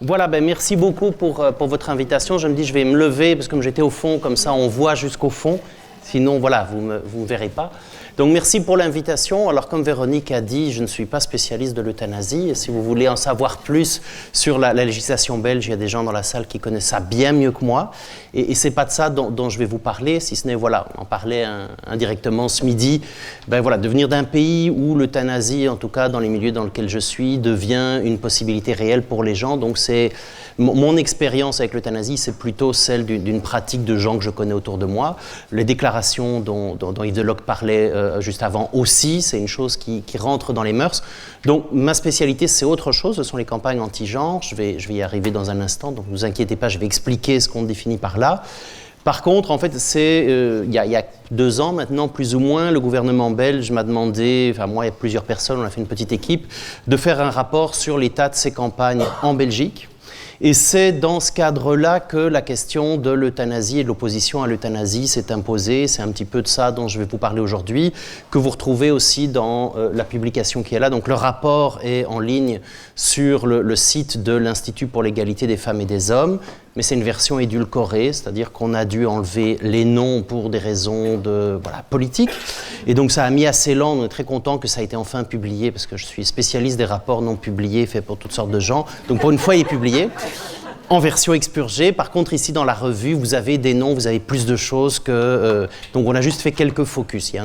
Voilà, merci beaucoup pour votre invitation. Je me dis, je vais me lever, parce que comme j'étais au fond, comme ça on voit jusqu'au fond. Sinon, voilà, vous me verrez pas. Donc, merci pour l'invitation. Alors, comme Véronique a dit, je ne suis pas spécialiste de l'euthanasie. Et si vous voulez en savoir plus sur la législation belge, il y a des gens dans la salle qui connaissent ça bien mieux que moi. Et ce n'est pas de ça dont je vais vous parler, si ce n'est, voilà, on en parlait indirectement ce midi, voilà, de venir d'un pays où l'euthanasie, en tout cas dans les milieux dans lesquels je suis, devient une possibilité réelle pour les gens. Donc, c'est mon expérience avec l'euthanasie, c'est plutôt celle d'une pratique de gens que je connais autour de moi. Les déclarations dont Yves Delocq parlait juste avant aussi, c'est une chose qui rentre dans les mœurs. Donc ma spécialité, c'est autre chose, ce sont les campagnes anti-genre. Je vais y arriver dans un instant, donc ne vous inquiétez pas, je vais expliquer ce qu'on définit par là. Par contre, en fait, il y a 2 ans maintenant, plus ou moins, le gouvernement belge m'a demandé, enfin moi et plusieurs personnes, on a fait une petite équipe, de faire un rapport sur l'état de ces campagnes en Belgique. Et c'est dans ce cadre-là que la question de l'euthanasie et de l'opposition à l'euthanasie s'est imposée. C'est un petit peu de ça dont je vais vous parler aujourd'hui, que vous retrouvez aussi dans la publication qui est là. Donc le rapport est en ligne sur le site de l'Institut pour l'égalité des femmes et des hommes, mais c'est une version édulcorée, c'est-à-dire qu'on a dû enlever les noms pour des raisons politiques. Et donc ça a mis assez longtemps, on est très content que ça ait été enfin publié, parce que je suis spécialiste des rapports non publiés, faits pour toutes sortes de gens. Donc pour une fois, il est publié. En version expurgée. Par contre, ici, dans la revue, vous avez des noms, vous avez plus de choses que... donc, on a juste fait quelques focus. Il y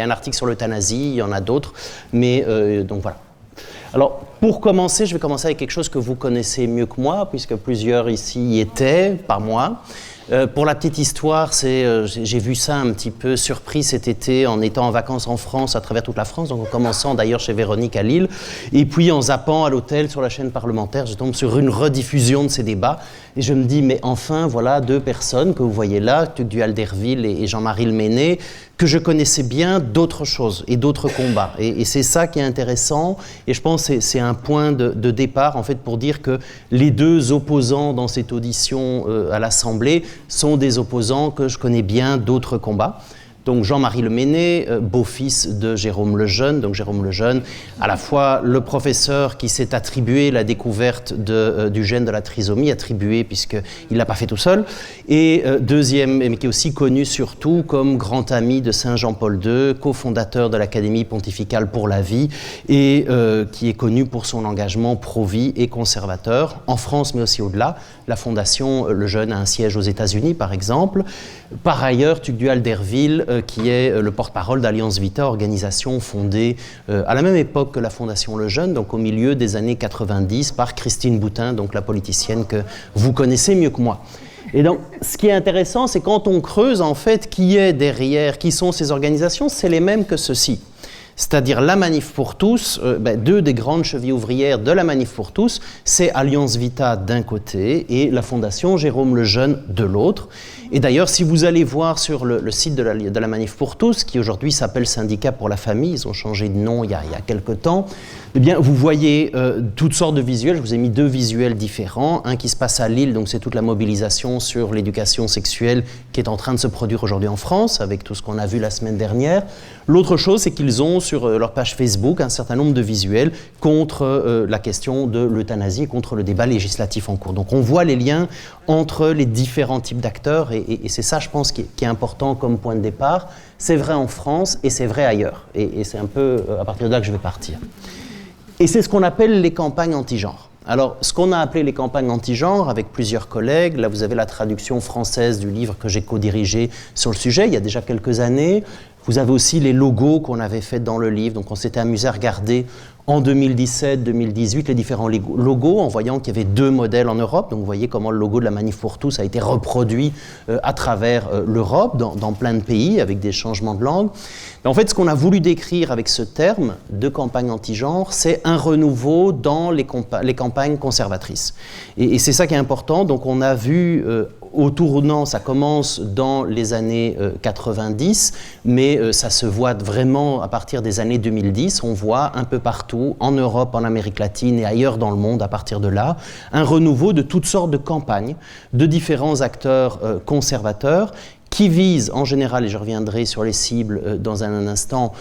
a un article sur l'euthanasie, il y en a d'autres, mais donc voilà. Alors, pour commencer, je vais commencer avec quelque chose que vous connaissez mieux que moi, puisque plusieurs ici y étaient, pas moi. Pour la petite histoire, j'ai vu ça un petit peu surpris cet été en étant en vacances en France, à travers toute la France, donc en commençant d'ailleurs chez Véronique à Lille, et puis en zappant à l'hôtel sur la chaîne parlementaire, je tombe sur une rediffusion de ces débats, et je me dis, mais enfin, voilà 2 personnes que vous voyez là, Tugdual Alderweireld et Jean-Marie Le Menez, que je connaissais bien d'autres choses et d'autres combats. Et c'est ça qui est intéressant, et je pense que c'est un point de départ, en fait, pour dire que les 2 opposants dans cette audition à l'Assemblée sont des opposants que je connais bien d'autres combats. Donc Jean-Marie Le Menez, beau-fils de Jérôme Lejeune, donc Jérôme Lejeune, à la fois le professeur qui s'est attribué la découverte du gène de la trisomie, attribué puisqu'il ne l'a pas fait tout seul, et deuxième, mais qui est aussi connu surtout comme grand ami de Saint Jean-Paul II, cofondateur de l'Académie pontificale pour la vie, et qui est connu pour son engagement pro-vie et conservateur, en France mais aussi au-delà. La Fondation Lejeune a un siège aux États-Unis, par exemple. Par ailleurs, Tugdual Alderweireld, qui est le porte-parole d'Alliance Vita, organisation fondée à la même époque que la Fondation Lejeune, donc au milieu des années 90, par Christine Boutin, donc la politicienne que vous connaissez mieux que moi. Et donc, ce qui est intéressant, c'est quand on creuse, en fait, qui est derrière, qui sont ces organisations, c'est les mêmes que ceux-ci. C'est-à-dire la Manif pour tous, 2 des grandes chevilles ouvrières de la Manif pour tous, c'est Alliance Vita d'un côté et la Fondation Jérôme Lejeune de l'autre. Et d'ailleurs, si vous allez voir sur le site de la Manif pour tous, qui aujourd'hui s'appelle Syndicat pour la famille, ils ont changé de nom il y a quelque temps, eh bien, vous voyez toutes sortes de visuels. Je vous ai mis 2 visuels différents. Un qui se passe à Lille, donc c'est toute la mobilisation sur l'éducation sexuelle qui est en train de se produire aujourd'hui en France, avec tout ce qu'on a vu la semaine dernière. L'autre chose, c'est qu'ils ont sur leur page Facebook un certain nombre de visuels contre la question de l'euthanasie et contre le débat législatif en cours. Donc on voit les liens entre les différents types d'acteurs et c'est ça, je pense, qui est important comme point de départ. C'est vrai en France et c'est vrai ailleurs. Et c'est un peu à partir de là que je vais partir. Et c'est ce qu'on appelle les campagnes anti-genre. Alors, ce qu'on a appelé les campagnes anti-genre avec plusieurs collègues, là vous avez la traduction française du livre que j'ai co-dirigé sur le sujet il y a déjà quelques années. Vous avez aussi les logos qu'on avait faits dans le livre, donc on s'était amusé à regarder en 2017-2018 les différents logos en voyant qu'il y avait 2 modèles en Europe. Donc vous voyez comment le logo de la Manif pour tous a été reproduit à travers l'Europe, dans plein de pays, avec des changements de langue. Mais en fait, ce qu'on a voulu décrire avec ce terme de campagne anti-genre, c'est un renouveau dans les campagnes conservatrices. Et c'est ça qui est important. Donc on a vu au tournant, ça commence dans les années 90, mais ça se voit vraiment à partir des années 2010. On voit un peu partout, en Europe, en Amérique latine et ailleurs dans le monde, à partir de là, un renouveau de toutes sortes de campagnes de différents acteurs conservateurs qui vise en général, et je reviendrai sur les cibles dans un instant,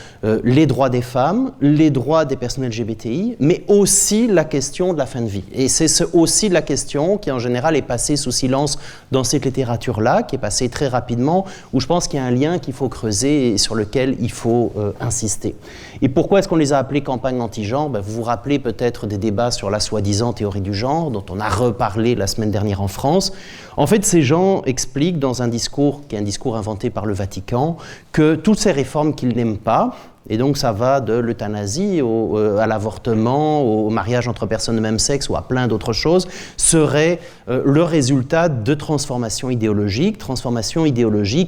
les droits des femmes, les droits des personnes LGBTI, mais aussi la question de la fin de vie. Et c'est aussi la question qui en général est passée sous silence dans cette littérature-là, qui est passée très rapidement, où je pense qu'il y a un lien qu'il faut creuser et sur lequel il faut insister. Et pourquoi est-ce qu'on les a appelés campagnes anti-genre? Vous vous rappelez peut-être des débats sur la soi-disant théorie du genre, dont on a reparlé la semaine dernière en France. En fait, ces gens expliquent dans un discours qui est un discours inventé par le Vatican, que toutes ces réformes qu'ils n'aiment pas, et donc ça va de l'euthanasie à l'avortement, au mariage entre personnes de même sexe ou à plein d'autres choses, seraient le résultat de transformations idéologiques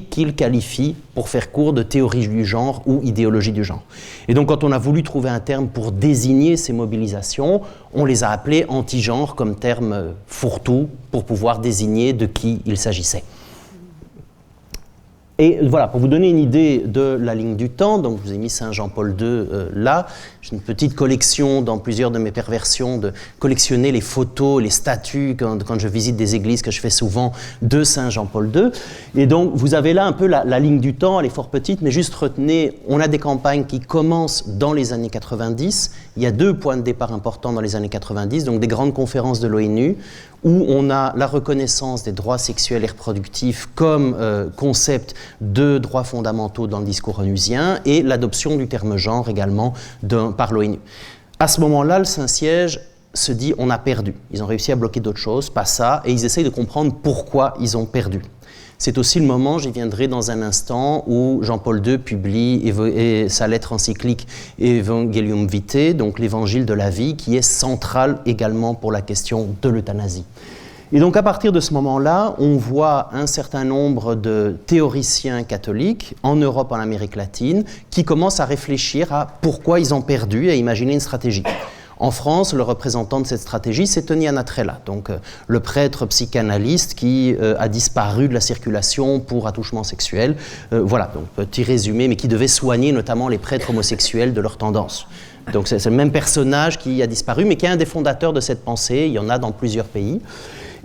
qu'ils qualifient, pour faire court, de théorie du genre ou idéologie du genre. Et donc quand on a voulu trouver un terme pour désigner ces mobilisations, on les a appelées anti-genre comme terme fourre-tout pour pouvoir désigner de qui il s'agissait. Et voilà, pour vous donner une idée de la ligne du temps, donc je vous ai mis Saint Jean-Paul II là, j'ai une petite collection dans plusieurs de mes perversions de collectionner les photos, les statues quand je visite des églises que je fais souvent de Saint Jean-Paul II. Et donc vous avez là un peu la ligne du temps, elle est fort petite, mais juste retenez, on a des campagnes qui commencent dans les années 90, il y a 2 points de départ importants dans les années 90, donc des grandes conférences de l'ONU, où on a la reconnaissance des droits sexuels et reproductifs comme concept de droits fondamentaux dans le discours onusien et l'adoption du terme genre également par l'ONU. À ce moment-là, le Saint-Siège se dit on a perdu. Ils ont réussi à bloquer d'autres choses, pas ça, et ils essayent de comprendre pourquoi ils ont perdu. C'est aussi le moment, j'y viendrai dans un instant, où Jean-Paul II publie sa lettre encyclique Evangelium Vitae, donc l'évangile de la vie, qui est central également pour la question de l'euthanasie. Et donc à partir de ce moment-là, on voit un certain nombre de théoriciens catholiques en Europe, en Amérique latine, qui commencent à réfléchir à pourquoi ils ont perdu et à imaginer une stratégie. En France, le représentant de cette stratégie, c'est Tony Anatrella, donc le prêtre psychanalyste qui a disparu de la circulation pour attouchement sexuel. Voilà, donc petit résumé, mais qui devait soigner notamment les prêtres homosexuels de leur tendance. Donc c'est le même personnage qui a disparu, mais qui est un des fondateurs de cette pensée. Il y en a dans plusieurs pays.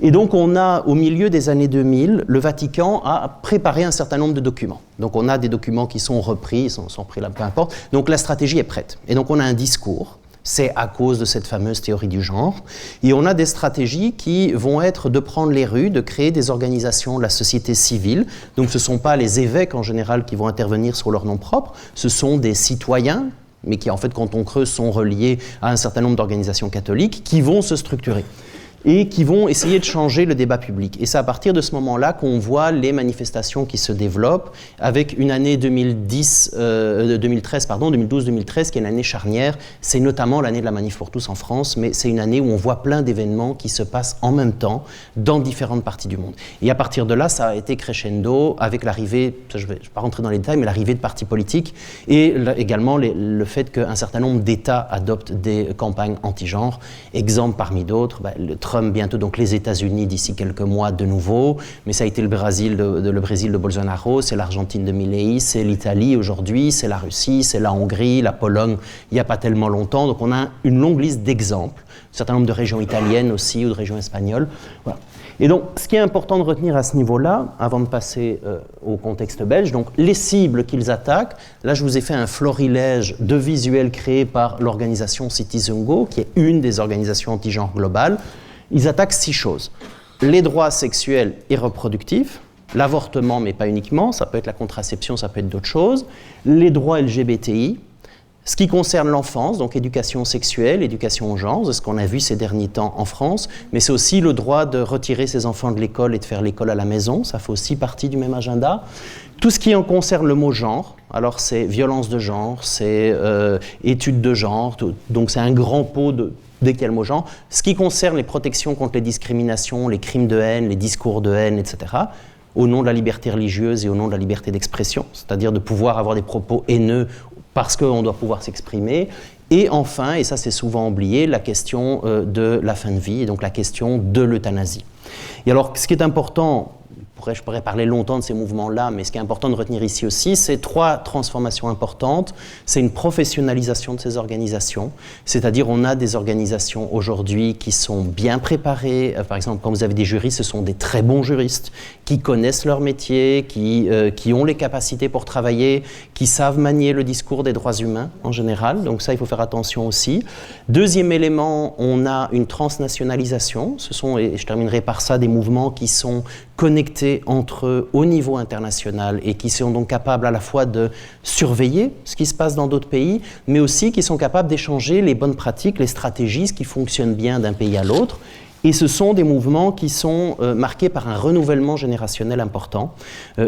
Et donc on a, au milieu des années 2000, le Vatican a préparé un certain nombre de documents. Donc on a des documents qui sont repris, ils sont repris là, peu importe. Donc la stratégie est prête. Et donc on a un discours. C'est à cause de cette fameuse théorie du genre. Et on a des stratégies qui vont être de prendre les rues, de créer des organisations de la société civile. Donc ce ne sont pas les évêques en général qui vont intervenir sur leur nom propre, ce sont des citoyens, mais qui en fait, quand on creuse, sont reliés à un certain nombre d'organisations catholiques, qui vont se structurer et qui vont essayer de changer le débat public. Et c'est à partir de ce moment-là qu'on voit les manifestations qui se développent, avec une année 2012-2013, qui est une année charnière. C'est notamment l'année de la Manif pour tous en France, mais c'est une année où on voit plein d'événements qui se passent en même temps dans différentes parties du monde. Et à partir de là, ça a été crescendo avec l'arrivée, je ne vais pas rentrer dans les détails, mais l'arrivée de partis politiques et également le fait qu'un certain nombre d'États adoptent des campagnes anti-genre. Exemple parmi d'autres, Trump bientôt, donc les États-Unis d'ici quelques mois de nouveau, mais ça a été le Brésil de Bolsonaro, c'est l'Argentine de Milei, c'est l'Italie aujourd'hui, c'est la Russie, c'est la Hongrie, la Pologne, il n'y a pas tellement longtemps, donc on a une longue liste d'exemples, un certain nombre de régions italiennes aussi ou de régions espagnoles. Voilà. Et donc, ce qui est important de retenir à ce niveau-là, avant de passer au contexte belge, donc les cibles qu'ils attaquent, là je vous ai fait un florilège de visuels créés par l'organisation Citizen Go, qui est une des organisations anti-genre globales. Ils attaquent 6 choses. Les droits sexuels et reproductifs, l'avortement, mais pas uniquement, ça peut être la contraception, ça peut être d'autres choses, les droits LGBTI, ce qui concerne l'enfance, donc éducation sexuelle, éducation au genre, c'est ce qu'on a vu ces derniers temps en France, mais c'est aussi le droit de retirer ses enfants de l'école et de faire l'école à la maison, ça fait aussi partie du même agenda. Tout ce qui en concerne le mot genre, alors c'est violence de genre, c'est études de genre, donc c'est un grand pot dès qu'il y a le mot genre. Ce qui concerne les protections contre les discriminations, les crimes de haine, les discours de haine, etc., au nom de la liberté religieuse et au nom de la liberté d'expression, c'est-à-dire de pouvoir avoir des propos haineux parce qu'on doit pouvoir s'exprimer. Et enfin, et ça c'est souvent oublié, la question de la fin de vie, et donc la question de l'euthanasie. Et alors, ce qui est important, je pourrais parler longtemps de ces mouvements-là, mais ce qui est important de retenir ici aussi, c'est 3 transformations importantes. C'est une professionnalisation de ces organisations, c'est-à-dire on a des organisations aujourd'hui qui sont bien préparées. Par exemple, quand vous avez des juristes, ce sont des très bons juristes qui connaissent leur métier, qui ont les capacités pour travailler, qui savent manier le discours des droits humains en général. Donc ça, il faut faire attention aussi. Deuxième élément, on a une transnationalisation. Ce sont, et je terminerai par ça, des mouvements qui sont connectés entre eux au niveau international et qui sont donc capables à la fois de surveiller ce qui se passe dans d'autres pays, mais aussi qui sont capables d'échanger les bonnes pratiques, les stratégies, ce qui fonctionne bien d'un pays à l'autre. Et ce sont des mouvements qui sont marqués par un renouvellement générationnel important.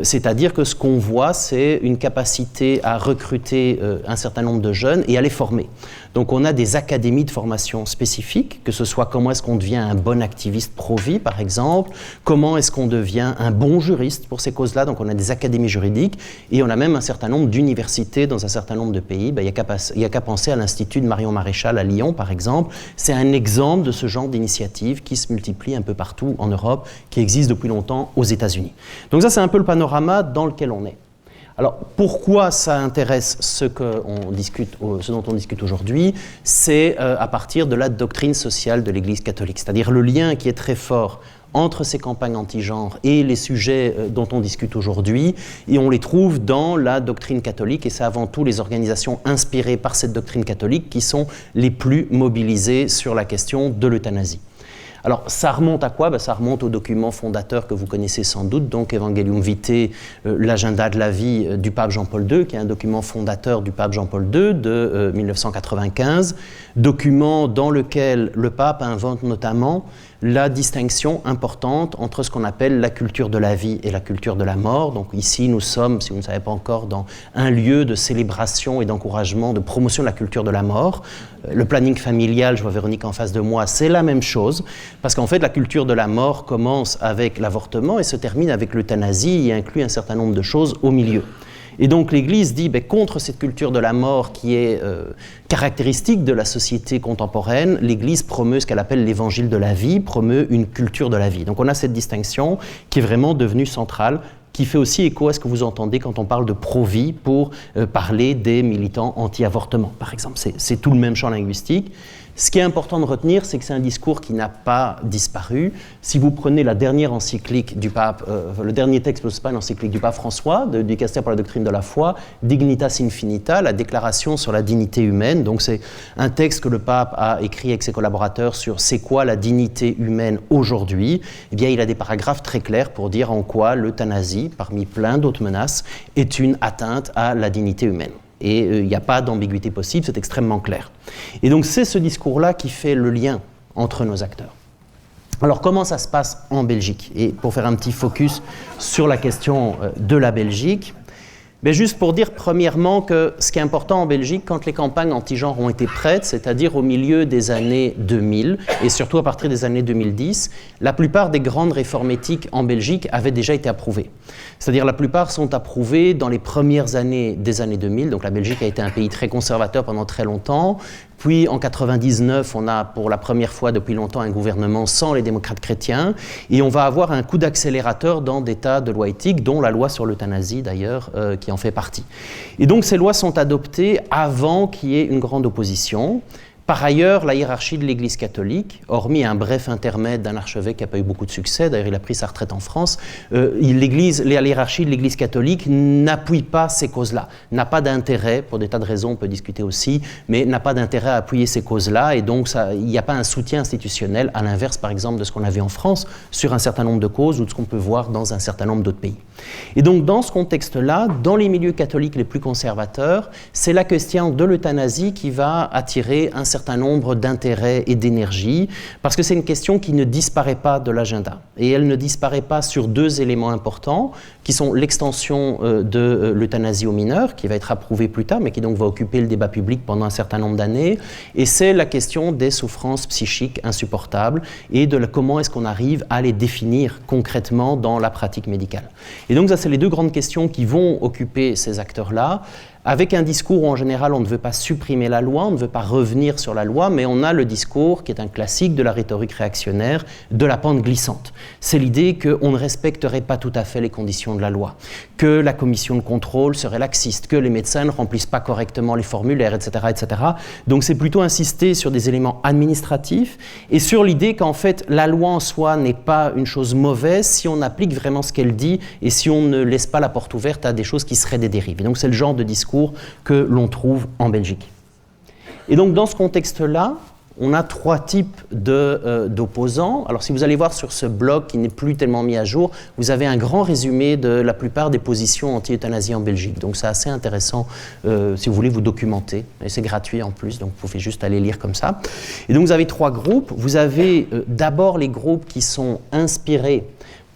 C'est-à-dire que ce qu'on voit, c'est une capacité à recruter un certain nombre de jeunes et à les former. Donc on a des académies de formation spécifiques, que ce soit comment est-ce qu'on devient un bon activiste pro-vie, par exemple, comment est-ce qu'on devient un bon juriste pour ces causes-là. Donc on a des académies juridiques et on a même un certain nombre d'universités dans un certain nombre de pays. Il n'y a qu'à penser à l'Institut de Marion Maréchal à Lyon, par exemple. C'est un exemple de ce genre d'initiative qui se multiplie un peu partout en Europe, qui existe depuis longtemps aux États-Unis. Donc ça, c'est un peu le panorama dans lequel on est. Alors, pourquoi ça intéresse ce dont on discute aujourd'hui? C'est à partir de la doctrine sociale de l'Église catholique, c'est-à-dire le lien qui est très fort entre ces campagnes anti-genre et les sujets dont on discute aujourd'hui, et on les trouve dans la doctrine catholique, et c'est avant tout les organisations inspirées par cette doctrine catholique qui sont les plus mobilisées sur la question de l'euthanasie. Alors, ça remonte à quoi? Ça remonte au document fondateur que vous connaissez sans doute, donc Evangelium Vitae, l'agenda de la vie du pape Jean-Paul II, qui est un document fondateur du pape Jean-Paul II de 1995, document dans lequel le pape invente notamment la distinction importante entre ce qu'on appelle la culture de la vie et la culture de la mort. Donc ici, nous sommes, si vous ne savez pas encore, dans un lieu de célébration et d'encouragement, de promotion de la culture de la mort. Le planning familial, je vois Véronique en face de moi, c'est la même chose, parce qu'en fait, la culture de la mort commence avec l'avortement et se termine avec l'euthanasie et inclut un certain nombre de choses au milieu. Et donc l'Église dit, contre cette culture de la mort qui est caractéristique de la société contemporaine, l'Église promeut ce qu'elle appelle l'évangile de la vie, promeut une culture de la vie. Donc on a cette distinction qui est vraiment devenue centrale, qui fait aussi écho à ce que vous entendez quand on parle de pro-vie pour parler des militants anti-avortement, par exemple. C'est tout le même champ linguistique. Ce qui est important de retenir, c'est que c'est un discours qui n'a pas disparu. Si vous prenez la dernière encyclique du pape, le dernier texte, c'est pas l'encyclique du pape François, du Dicaster pour la doctrine de la foi, Dignitas Infinita, la déclaration sur la dignité humaine. Donc c'est un texte que le pape a écrit avec ses collaborateurs sur c'est quoi la dignité humaine aujourd'hui. Eh bien, il a des paragraphes très clairs pour dire en quoi l'euthanasie, parmi plein d'autres menaces, est une atteinte à la dignité humaine. Et il n'y a pas d'ambiguïté possible, c'est extrêmement clair. Et donc c'est ce discours-là qui fait le lien entre nos acteurs. Alors comment ça se passe en Belgique? Et pour faire un petit focus sur la question de la Belgique, juste pour dire premièrement que ce qui est important en Belgique, quand les campagnes anti-genre ont été prêtes, c'est-à-dire au milieu des années 2000 et surtout à partir des années 2010, la plupart des grandes réformes éthiques en Belgique avaient déjà été approuvées. C'est-à-dire la plupart sont approuvées dans les premières années des années 2000, donc la Belgique a été un pays très conservateur pendant très longtemps. Puis en 1999, on a pour la première fois depuis longtemps un gouvernement sans les démocrates chrétiens et on va avoir un coup d'accélérateur dans des tas de lois éthiques, dont la loi sur l'euthanasie d'ailleurs, qui en fait partie. Et donc ces lois sont adoptées avant qu'il y ait une grande opposition. Par ailleurs, la hiérarchie de l'Église catholique, hormis un bref intermède d'un archevêque qui n'a pas eu beaucoup de succès, d'ailleurs il a pris sa retraite en France, la hiérarchie de l'Église catholique n'appuie pas ces causes-là, n'a pas d'intérêt, pour des tas de raisons on peut discuter aussi, mais n'a pas d'intérêt à appuyer ces causes-là, et donc il n'y a pas un soutien institutionnel, à l'inverse par exemple de ce qu'on a vu en France, sur un certain nombre de causes, ou de ce qu'on peut voir dans un certain nombre d'autres pays. Et donc dans ce contexte-là, dans les milieux catholiques les plus conservateurs, c'est la question de l'euthanasie qui va attirer un certain nombre d'intérêts et d'énergie, parce que c'est une question qui ne disparaît pas de l'agenda. Et elle ne disparaît pas sur deux éléments importants, qui sont l'extension de l'euthanasie aux mineurs, qui va être approuvée plus tard, mais qui donc va occuper le débat public pendant un certain nombre d'années, et c'est la question des souffrances psychiques insupportables, et de comment est-ce qu'on arrive à les définir concrètement dans la pratique médicale. Et donc ça, c'est les deux grandes questions qui vont occuper ces acteurs-là. avec un discours où en général on ne veut pas supprimer la loi, on ne veut pas revenir sur la loi, mais on a le discours qui est un classique de la rhétorique réactionnaire, de la pente glissante. C'est l'idée qu'on ne respecterait pas tout à fait les conditions de la loi, que la commission de contrôle serait laxiste, que les médecins ne remplissent pas correctement les formulaires, etc., etc. Donc c'est plutôt insister sur des éléments administratifs et sur l'idée qu'en fait la loi en soi n'est pas une chose mauvaise si on applique vraiment ce qu'elle dit et si on ne laisse pas la porte ouverte à des choses qui seraient des dérives. Et donc c'est le genre de discours que l'on trouve en Belgique. Et donc dans ce contexte-là, on a trois types d'opposants. Alors si vous allez voir sur ce blog qui n'est plus tellement mis à jour, vous avez un grand résumé de la plupart des positions anti-euthanasie en Belgique. Donc c'est assez intéressant si vous voulez vous documenter. Et c'est gratuit en plus, donc vous pouvez juste aller lire comme ça. Et donc vous avez trois groupes. Vous avez d'abord les groupes qui sont inspirés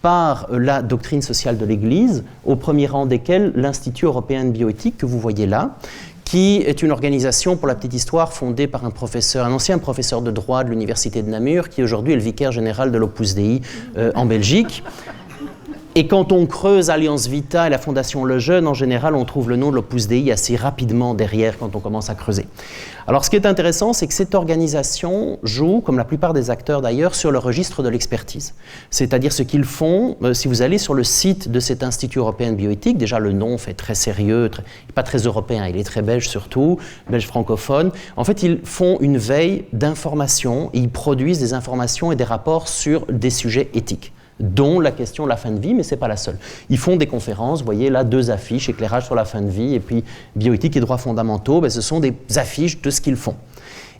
par la doctrine sociale de l'Église, au premier rang desquels l'Institut européen de bioéthique que vous voyez là, qui est une organisation, pour la petite histoire, fondée par un ancien professeur de droit de l'Université de Namur, qui aujourd'hui est le vicaire général de l'Opus Dei en Belgique. Et quand on creuse Alliance Vita et la Fondation Le Jeune, en général, on trouve le nom de l'Opus Dei assez rapidement derrière quand on commence à creuser. Alors, ce qui est intéressant, c'est que cette organisation joue, comme la plupart des acteurs d'ailleurs, sur le registre de l'expertise. C'est-à-dire ce qu'ils font, si vous allez sur le site de cet Institut européen de bioéthique, déjà le nom fait très sérieux, pas très européen, il est très belge surtout, belge francophone. En fait, ils font une veille d'informations, ils produisent des informations et des rapports sur des sujets éthiques, dont la question de la fin de vie, mais ce n'est pas la seule. Ils font des conférences, vous voyez là, 2 affiches, éclairage sur la fin de vie, et puis bioéthique et droits fondamentaux, ce sont des affiches de ce qu'ils font.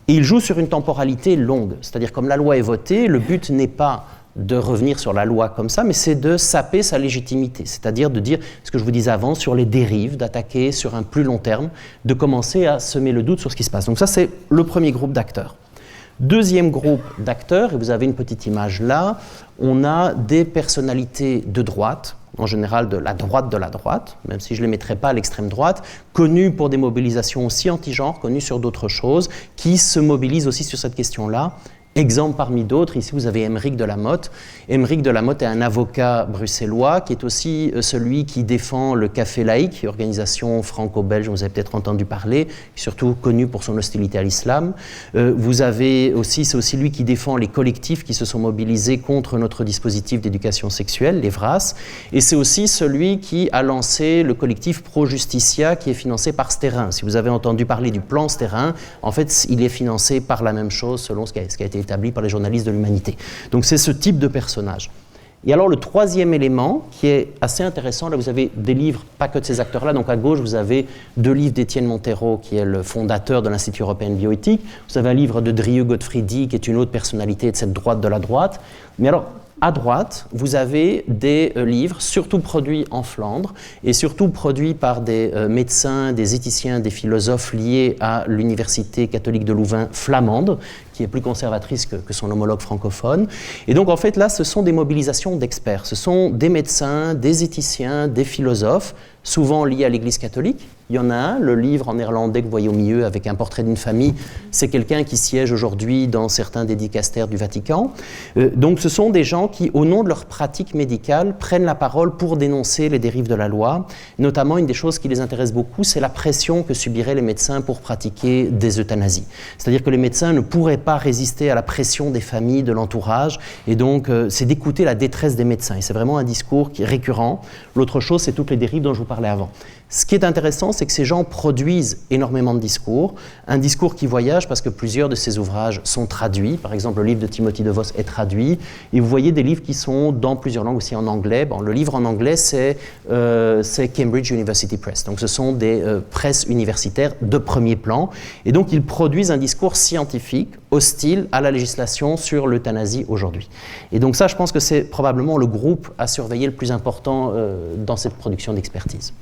Et ils jouent sur une temporalité longue, c'est-à-dire comme la loi est votée, le but n'est pas de revenir sur la loi comme ça, mais c'est de saper sa légitimité, c'est-à-dire de dire ce que je vous disais avant sur les dérives, d'attaquer sur un plus long terme, de commencer à semer le doute sur ce qui se passe. Donc ça, c'est le premier groupe d'acteurs. Deuxième groupe d'acteurs, et vous avez une petite image là, on a des personnalités de droite, en général de la droite, même si je ne les mettrais pas à l'extrême droite, connues pour des mobilisations aussi anti-genre, connues sur d'autres choses, qui se mobilisent aussi sur cette question-là. Exemple parmi d'autres, ici vous avez Aymeric de la Motte. Aymeric de la Motte est un avocat bruxellois qui est aussi celui qui défend le Café Laïque, organisation franco-belge, vous avez peut-être entendu parler, surtout connu pour son hostilité à l'islam. Vous avez aussi, c'est aussi lui qui défend les collectifs qui se sont mobilisés contre notre dispositif d'éducation sexuelle, les VRAS. Et c'est aussi celui qui a lancé le collectif Pro Justicia qui est financé par Sterrin. Si vous avez entendu parler du plan Sterrin, en fait, il est financé par la même chose selon ce qui a été établi par les journalistes de l'Humanité. Donc c'est ce type de personnage. Et alors le troisième élément qui est assez intéressant, là vous avez des livres, pas que de ces acteurs-là, donc à gauche vous avez 2 livres d'Étienne Montero qui est le fondateur de l'Institut européen de bioéthique, vous avez un livre de Drieu Godfriedi qui est une autre personnalité de cette droite de la droite, mais alors à droite, vous avez des livres, surtout produits en Flandre, et surtout produits par des médecins, des éthiciens, des philosophes liés à l'Université catholique de Louvain flamande, qui est plus conservatrice que son homologue francophone. Et donc, en fait, là, ce sont des mobilisations d'experts. Ce sont des médecins, des éthiciens, des philosophes, souvent liés à l'Église catholique. Il y en a un, le livre en néerlandais que vous voyez au milieu avec un portrait d'une famille, c'est quelqu'un qui siège aujourd'hui dans certains des dicastères du Vatican. Donc ce sont des gens qui, au nom de leur pratique médicale, prennent la parole pour dénoncer les dérives de la loi. Notamment, une des choses qui les intéresse beaucoup, c'est la pression que subiraient les médecins pour pratiquer des euthanasies. C'est-à-dire que les médecins ne pourraient pas résister à la pression des familles, de l'entourage, et donc c'est d'écouter la détresse des médecins. Et c'est vraiment un discours qui est récurrent. L'autre chose, c'est toutes les dérives dont je vous parlais avant. Ce qui est intéressant, c'est que ces gens produisent énormément de discours, un discours qui voyage parce que plusieurs de ces ouvrages sont traduits. Par exemple, le livre de Timothy DeVos est traduit, et vous voyez des livres qui sont dans plusieurs langues, aussi en anglais. Bon, le livre en anglais, c'est Cambridge University Press, donc ce sont des presses universitaires de premier plan, et donc ils produisent un discours scientifique hostile à la législation sur l'euthanasie aujourd'hui. Et donc ça, je pense que c'est probablement le groupe à surveiller le plus important dans cette production d'expertise.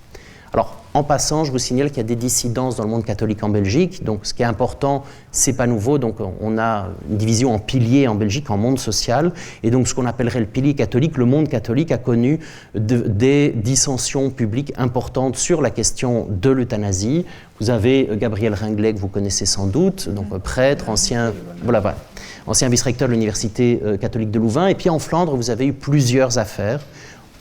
Alors, en passant, je vous signale qu'il y a des dissidences dans le monde catholique en Belgique. Donc, ce qui est important, c'est pas nouveau. Donc, on a une division en piliers en Belgique, en monde social. Et donc, ce qu'on appellerait le pilier catholique, le monde catholique a connu des dissensions publiques importantes sur la question de l'euthanasie. Vous avez Gabriel Ringlet, que vous connaissez sans doute, donc prêtre, ancien vice-recteur de l'Université catholique de Louvain. Et puis, en Flandre, vous avez eu plusieurs affaires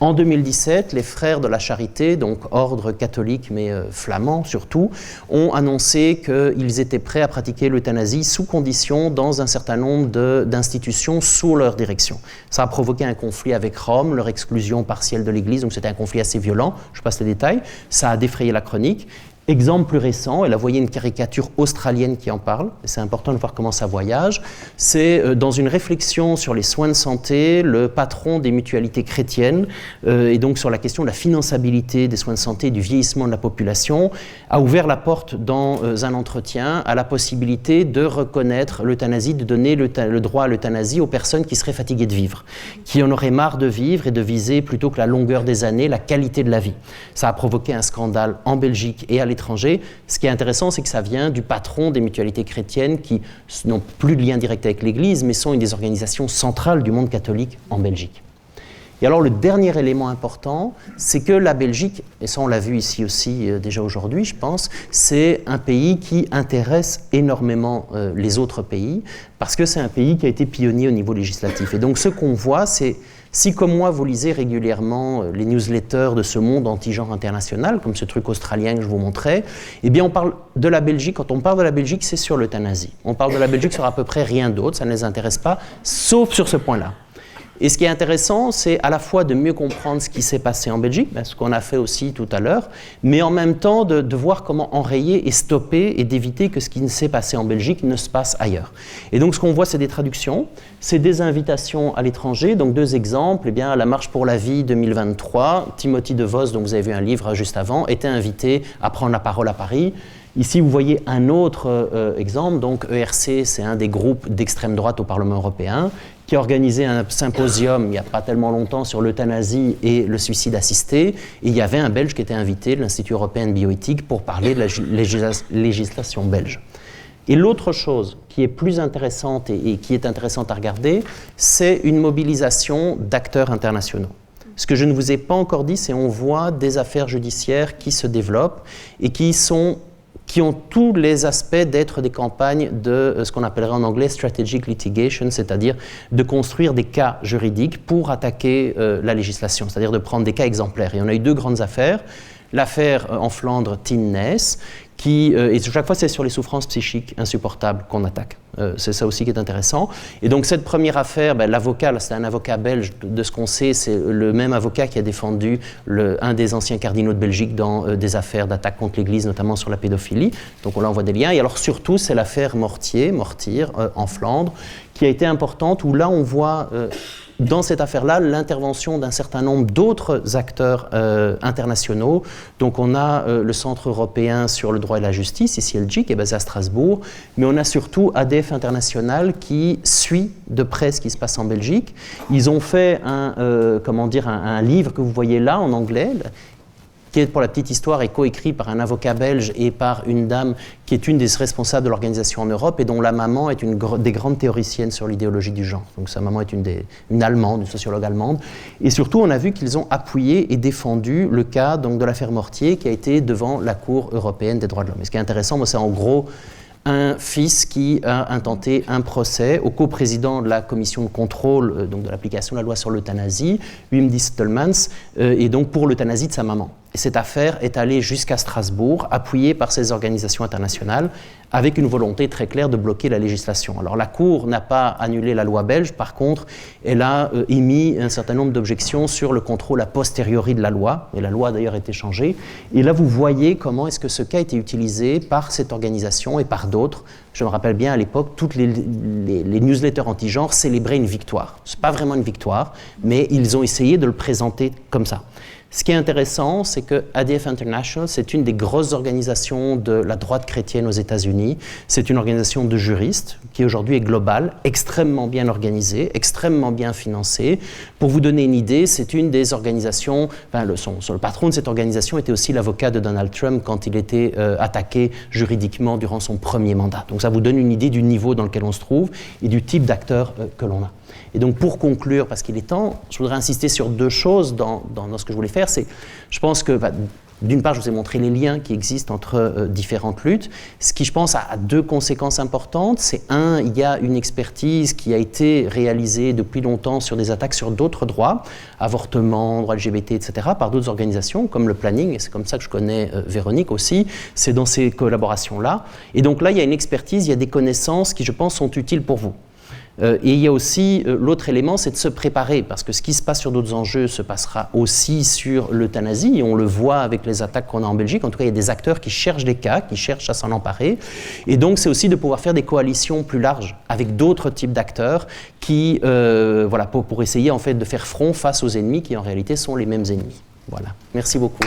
En 2017, les Frères de la Charité, donc ordre catholique mais flamand surtout, ont annoncé qu'ils étaient prêts à pratiquer l'euthanasie sous condition dans un certain nombre d'institutions sous leur direction. Ça a provoqué un conflit avec Rome, leur exclusion partielle de l'Église, donc c'était un conflit assez violent, je passe les détails, ça a défrayé la chronique. Exemple plus récent, et là vous voyez une caricature australienne qui en parle, et c'est important de voir comment ça voyage, c'est dans une réflexion sur les soins de santé, le patron des mutualités chrétiennes, et donc sur la question de la finançabilité des soins de santé et du vieillissement de la population, a ouvert la porte dans un entretien à la possibilité de reconnaître l'euthanasie, de donner le droit à l'euthanasie aux personnes qui seraient fatiguées de vivre, qui en auraient marre de vivre et de viser plutôt que la longueur des années, la qualité de la vie. Ça a provoqué un scandale en Belgique et à l'étranger. Ce qui est intéressant, c'est que ça vient du patron des mutualités chrétiennes qui n'ont plus de lien direct avec l'Église, mais sont une des organisations centrales du monde catholique en Belgique. Et alors le dernier élément important, c'est que la Belgique, et ça on l'a vu ici aussi déjà aujourd'hui je pense, c'est un pays qui intéresse énormément les autres pays, parce que c'est un pays qui a été pionnier au niveau législatif. Et donc ce qu'on voit, c'est si comme moi vous lisez régulièrement les newsletters de ce monde anti-genre international, comme ce truc australien que je vous montrais, eh bien on parle de la Belgique, quand on parle de la Belgique, c'est sur l'euthanasie. On parle de la Belgique sur à peu près rien d'autre, ça ne les intéresse pas, sauf sur ce point-là. Et ce qui est intéressant, c'est à la fois de mieux comprendre ce qui s'est passé en Belgique, ce qu'on a fait aussi tout à l'heure, mais en même temps de voir comment enrayer et stopper et d'éviter que ce qui s'est passé en Belgique ne se passe ailleurs. Et donc ce qu'on voit, c'est des traductions, c'est des invitations à l'étranger. Donc deux exemples, eh bien, à la Marche pour la vie 2023, Timothy DeVos, dont vous avez vu un livre juste avant, était invité à prendre la parole à Paris. Ici, vous voyez un autre exemple, donc ERC, c'est un des groupes d'extrême droite au Parlement européen, qui a organisé un symposium il n'y a pas tellement longtemps sur l'euthanasie et le suicide assisté. Et il y avait un Belge qui était invité de l'Institut européen de bioéthique pour parler de la législation belge. Et l'autre chose qui est plus intéressante et qui est intéressante à regarder, c'est une mobilisation d'acteurs internationaux. Ce que je ne vous ai pas encore dit, c'est qu'on voit des affaires judiciaires qui se développent et qui ont tous les aspects d'être des campagnes de ce qu'on appellerait en anglais strategic litigation, c'est-à-dire de construire des cas juridiques pour attaquer la législation, c'est-à-dire de prendre des cas exemplaires. Et on a eu deux grandes affaires. L'affaire en Flandre, Tinnes, et chaque fois c'est sur les souffrances psychiques insupportables qu'on attaque. C'est ça aussi qui est intéressant. Et donc cette première affaire, l'avocat, c'est un avocat belge, de ce qu'on sait, c'est le même avocat qui a défendu un des anciens cardinaux de Belgique dans des affaires d'attaque contre l'Église, notamment sur la pédophilie. Donc on voit des liens. Et alors surtout, c'est l'affaire Mortier en Flandre, qui a été importante, où là on voit dans cette affaire-là l'intervention d'un certain nombre d'autres acteurs internationaux. Donc on a le Centre européen sur le droit et la justice, ici LG, qui est basé à Strasbourg, mais on a surtout ADF International qui suit de près ce qui se passe en Belgique. Ils ont fait un livre que vous voyez là en anglais, qui est, pour la petite histoire, est coécrit par un avocat belge et par une dame qui est une des responsables de l'organisation en Europe et dont la maman est une des grandes théoriciennes sur l'idéologie du genre. Donc sa maman est une Allemande, une sociologue allemande. Et surtout, on a vu qu'ils ont appuyé et défendu le cas donc, de l'affaire Mortier qui a été devant la Cour européenne des droits de l'homme. Et ce qui est intéressant, c'est en gros un fils qui a intenté un procès au coprésident de la commission de contrôle donc de l'application de la loi sur l'euthanasie, Wim Distelmans, et donc pour l'euthanasie de sa maman. Et cette affaire est allée jusqu'à Strasbourg, appuyée par ces organisations internationales, avec une volonté très claire de bloquer la législation. Alors la Cour n'a pas annulé la loi belge, par contre, elle a émis un certain nombre d'objections sur le contrôle a posteriori de la loi, et la loi a d'ailleurs été changée. Et là, vous voyez comment est-ce que ce cas a été utilisé par cette organisation et par d'autres. Je me rappelle bien, à l'époque, toutes les newsletters anti-genre célébraient une victoire. Ce n'est pas vraiment une victoire, mais ils ont essayé de le présenter comme ça. Ce qui est intéressant, c'est que ADF International, c'est une des grosses organisations de la droite chrétienne aux États-Unis. C'est une organisation de juristes qui aujourd'hui est globale, extrêmement bien organisée, extrêmement bien financée. Pour vous donner une idée, c'est une des organisations, le patron de cette organisation était aussi l'avocat de Donald Trump quand il était attaqué juridiquement durant son premier mandat. Donc ça vous donne une idée du niveau dans lequel on se trouve et du type d'acteur que l'on a. Et donc pour conclure, parce qu'il est temps, je voudrais insister sur deux choses dans ce que je voulais faire. Je pense que d'une part, je vous ai montré les liens qui existent entre différentes luttes, ce qui, je pense, a deux conséquences importantes. C'est un, il y a une expertise qui a été réalisée depuis longtemps sur des attaques sur d'autres droits, avortement, droits LGBT, etc., par d'autres organisations, comme le Planning, et c'est comme ça que je connais Véronique aussi, c'est dans ces collaborations-là. Et donc là, il y a une expertise, il y a des connaissances qui, je pense, sont utiles pour vous. Et il y a aussi l'autre élément, c'est de se préparer, parce que ce qui se passe sur d'autres enjeux se passera aussi sur l'euthanasie, et on le voit avec les attaques qu'on a en Belgique. En tout cas, il y a des acteurs qui cherchent des cas, qui cherchent à s'en emparer, et donc c'est aussi de pouvoir faire des coalitions plus larges avec d'autres types d'acteurs qui, voilà, pour essayer en fait de faire front face aux ennemis qui en réalité sont les mêmes ennemis. Voilà. Merci beaucoup.